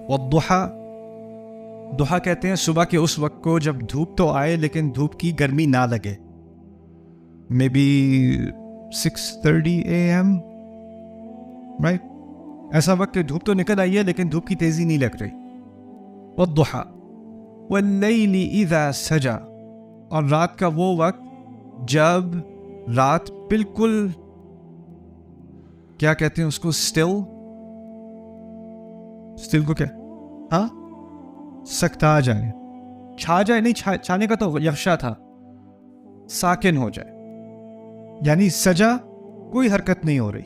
والضحا، ضحا کہتے ہیں صبح کے اس وقت کو جب دھوپ تو آئے لیکن دھوپ کی گرمی نہ لگے. Maybe 6:30 AM، right? ایسا وقت کہ دھوپ تو نکل آئی ہے لیکن دھوپ کی تیزی نہیں لگ رہی. والضحا واللیل اذا سجا، اور رات کا وہ وقت جب رات بالکل کیا کہتے ہیں اس کو، اسٹل کو کیا، ہاں سکتا جائے، چھا جائے، نہیں چھانے کا تو یغشا تھا، ساکن ہو جائے، یعنی سجا کوئی حرکت نہیں ہو رہی،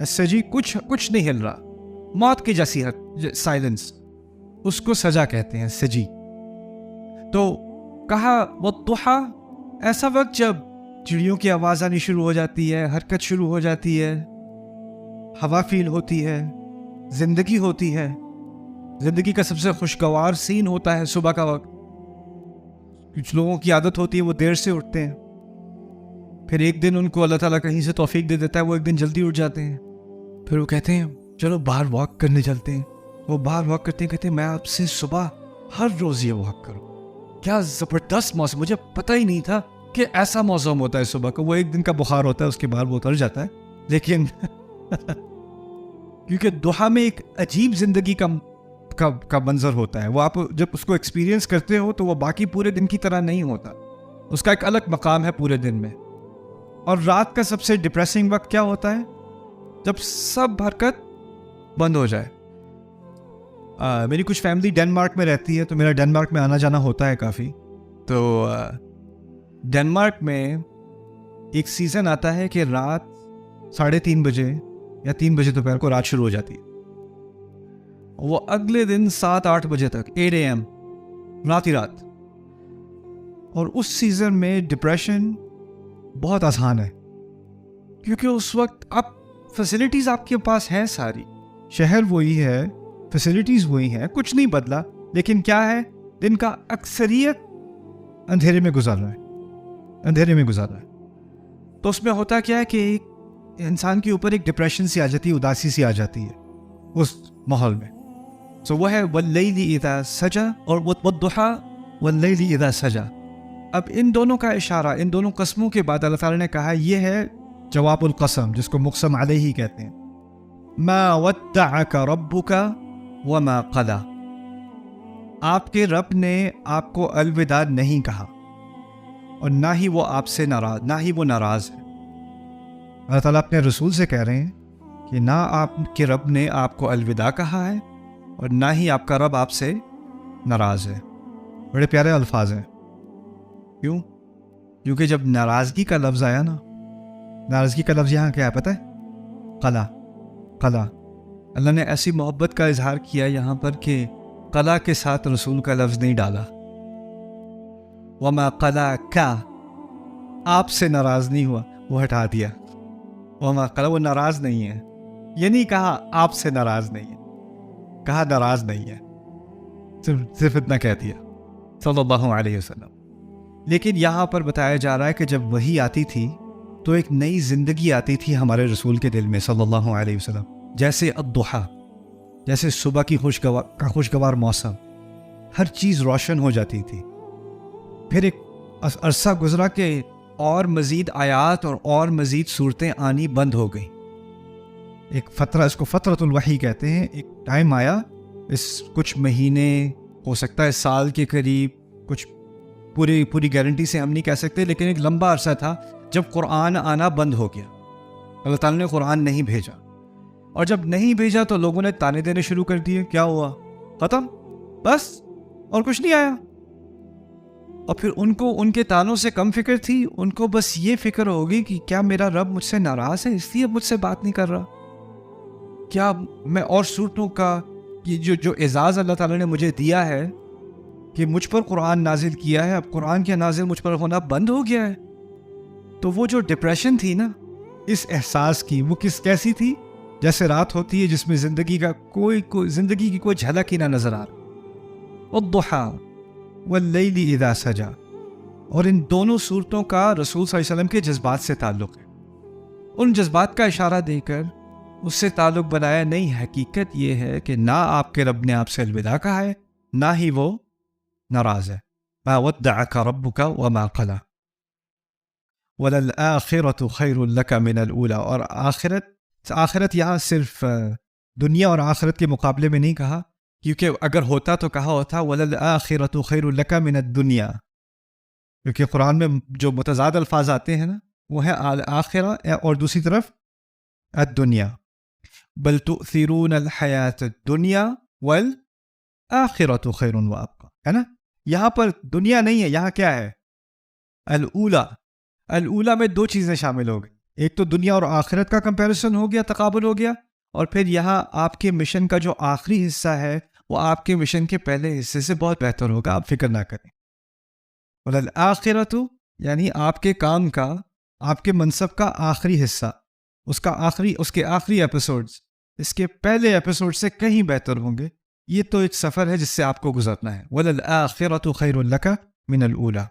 سجی کچھ نہیں ہل رہا، موت کی جیسی سائلنس، اس کو سجا کہتے ہیں، سجی. تو کہا والضحا، ایسا وقت جب چڑیوں کی آواز آنی شروع ہو جاتی ہے، حرکت شروع ہو جاتی ہے، ہوا فیل ہوتی ہے، زندگی ہوتی ہے. زندگی کا سب سے خوشگوار سین ہوتا ہے صبح کا وقت. کچھ لوگوں کی عادت ہوتی ہے وہ دیر سے اٹھتے ہیں، پھر ایک دن ان کو اللہ تعالیٰ کہیں سے توفیق دے دیتا ہے، وہ ایک دن جلدی اٹھ جاتے ہیں، پھر وہ کہتے ہیں چلو باہر واک کرنے چلتے ہیں. وہ باہر واک کرتے ہیں، کہتے ہیں میں آپ سے صبح ہر روز یہ واک کروں. کیا زبردست موسم، مجھے پتہ ہی نہیں تھا کہ ایسا موسم ہوتا ہے صبح کا. وہ ایک دن کا بخار ہوتا ہے، اس کے بعد وہ اتر جاتا ہے، لیکن کیونکہ ضحا میں ایک عجیب زندگی کا منظر ہوتا ہے. وہ آپ جب اس کو ایکسپیرینس کرتے ہو تو وہ باقی پورے دن کی طرح نہیں ہوتا، اس کا ایک الگ مقام ہے پورے دن میں. اور رات کا سب سے ڈپریسنگ وقت کیا ہوتا ہے؟ جب سب حرکت بند ہو جائے. میری کچھ فیملی ڈنمارک میں رہتی ہے، تو میرا ڈنمارک میں آنا جانا ہوتا ہے کافی. تو ڈنمارک میں ایک سیزن آتا ہے کہ رات 3:30 بجے یا 3 بجے دوپہر کو رات شروع ہو جاتی ہے، وہ اگلے دن 7-8 بجے تک 8 AM رات ہی رات. اور اس سیزن میں ڈپریشن بہت آسان ہے، کیونکہ اس وقت اب فیسلٹیز آپ کے پاس ہیں ساری، شہر وہی ہے، فیسلٹیز وہی ہیں، کچھ نہیں بدلا، لیکن کیا ہے، دن کا اکثریت اندھیرے میں گزر رہا ہے. تو اس میں ہوتا کیا ہے کہ ایک انسان کے اوپر ایک ڈپریشن سی آ جاتی ہے، اداسی سی آ جاتی ہے اس ماحول میں. سو وہ ہے واللیل اذا سجا اور والضحا واللیل اذا سجا. اب ان دونوں کا اشارہ، ان دونوں قسموں کے بعد اللہ تعالیٰ نے کہا یہ ہے جواب القسم، جس کو مقسم علیہ کہتے ہیں. ما ودعک ربک وما قلی، آپ کے رب نے آپ کو الوداع نہیں کہا، اور نہ ہی وہ آپ سے ناراض ہے. اللہ تعالیٰ اپنے رسول سے کہہ رہے ہیں کہ نہ آپ کے رب نے آپ کو الوداع کہا ہے اور نہ ہی آپ کا رب آپ سے ناراض ہے. بڑے پیارے الفاظ ہیں. کیوں؟ کیونکہ جب ناراضگی کا لفظ آیا نا، ناراضگی کا لفظ یہاں کیا ہے پتہ ہے؟ قلا. اللہ نے ایسی محبت کا اظہار کیا یہاں پر کہ قلا کے ساتھ رسول کا لفظ نہیں ڈالا. وما قلا کا، آپ سے ناراض نہیں ہوا، وہ ہٹا دیا. وما قلا، وہ ناراض نہیں ہے، یہ نہیں کہا آپ سے ناراض نہیں ہے، کہا ناراض نہیں ہے، صرف اتنا کہہ دیا صلی اللہ علیہ وسلم. لیکن یہاں پر بتایا جا رہا ہے کہ جب وحی آتی تھی تو ایک نئی زندگی آتی تھی ہمارے رسول کے دل میں صلی اللہ علیہ وسلم. جیسے الضحا، جیسے صبح کی خوشگوار موسم، ہر چیز روشن ہو جاتی تھی. پھر ایک عرصہ گزرا کہ اور مزید آیات اور مزید صورتیں آنی بند ہو گئیں. ایک فترہ، اس کو فترۃ الوحی کہتے ہیں. ایک ٹائم آیا، اس کچھ مہینے، ہو سکتا ہے سال کے قریب، کچھ پوری گارنٹی سے ہم نہیں کہہ سکتے، لیکن ایک لمبا عرصہ تھا جب قرآن آنا بند ہو گیا. اللہ تعالیٰ نے قرآن نہیں بھیجا، اور جب نہیں بھیجا تو لوگوں نے تانے دینے شروع کر دیے. کیا ہوا؟ ختم، بس اور کچھ نہیں آیا. اور پھر ان کو ان کے تانوں سے کم فکر تھی، ان کو بس یہ فکر ہوگی کہ کیا میرا رب مجھ سے ناراض ہے اس لیے مجھ سے بات نہیں کر رہا، کیا میں اور صورتوں کا یہ جو اعزاز اللہ تعالیٰ نے مجھے دیا ہے کہ مجھ پر قرآن نازل کیا ہے، اب قرآن کے نازل مجھ پر ہونا بند ہو گیا ہے. تو وہ جو ڈپریشن تھی نا اس احساس کی، وہ کیسی تھی؟ جیسے رات ہوتی ہے جس میں زندگی کی کوئی جھلک ہی نہ نظر آ رہا. الضحا واللیل اذا سجا. اور ان دونوں صورتوں کا رسول صلی اللہ علیہ وسلم کے جذبات سے تعلق ہے. ان جذبات کا اشارہ دے کر اس سے تعلق بنایا نہیں. حقیقت یہ ہے کہ نہ آپ کے رب نے آپ سے الوداع کہا ہے، نہ ہی وہ ناراض ہے. ما ودعک ربک وما قلی وَلَلْآخِرَةُ خَيْرٌ لَكَ مِنَ الْأُولَى. اور آخرت یہاں صرف دنیا اور آخرت کے مقابلے میں نہیں کہا، کیونکہ اگر ہوتا تو کہا ہوتا وَلَلْآخِرَةُ خَيْرٌ لَكَ مِنَ الدُّنْيَا، کیونکہ قرآن میں جو متضاد الفاظ آتے ہیں نا وہ ہے آخرہ اور دوسری طرف الدنیا. بل تؤثرون الحیات الدنیا والآخرۃ خیر وابقی، ہے نا. یہاں پر دنیا نہیں ہے، یہاں کیا ہے؟ الاولا. الاولا میں دو چیزیں شامل ہو گئی، ایک تو دنیا اور آخرت کا کمپیریزن ہو گیا، تقابل ہو گیا، اور پھر یہاں آپ کے مشن کا جو آخری حصہ ہے وہ آپ کے مشن کے پہلے حصے سے بہت بہتر ہوگا، آپ فکر نہ کریں. والآخرۃ یعنی آپ کے کام کا، آپ کے منصب کا آخری حصہ، اس کے آخری ایپیسوڈز اس کے پہلے ایپیسوڈ سے کہیں بہتر ہوں گے. یہ تو ایک سفر ہے جس سے آپ کو گزرنا ہے. وَلَلْآخِرَةُ خَيْرٌ لَكَ مِنَ الْأُولَى.